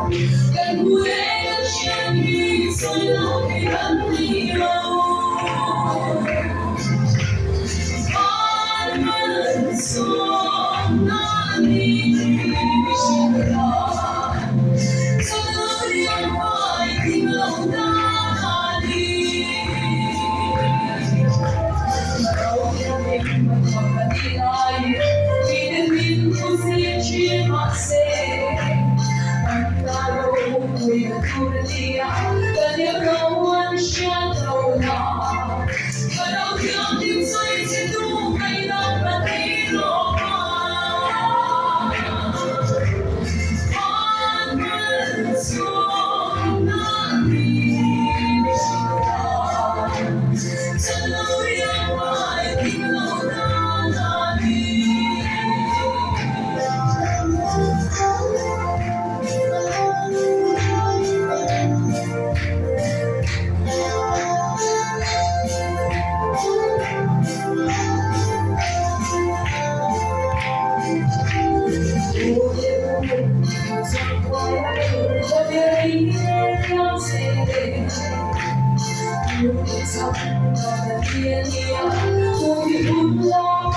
更不愿相遇，所有黑暗理由。我们从哪里寻找？这个电话停留在哪里？有天明白我们的爱，你的名不是去发现。为了突然的爱，但也让我想到他，看到天地最前途，没那么的落花。我们从哪里寻找？这路阳光停留在哪里？长大的天涯，我已不老的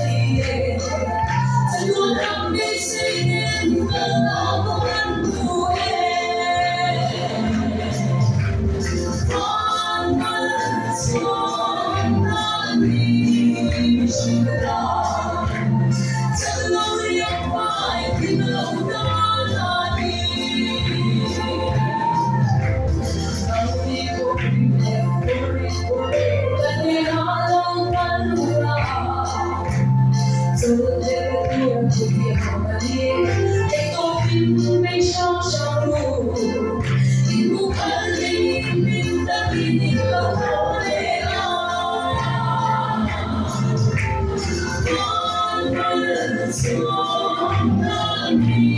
夜，承诺让你随年的老温度。我们从哪里寻找？这路阳光停留在哪里？走这个路不必好的你，也都并没少上路。一路看黎明的你和回来，我们从哪里？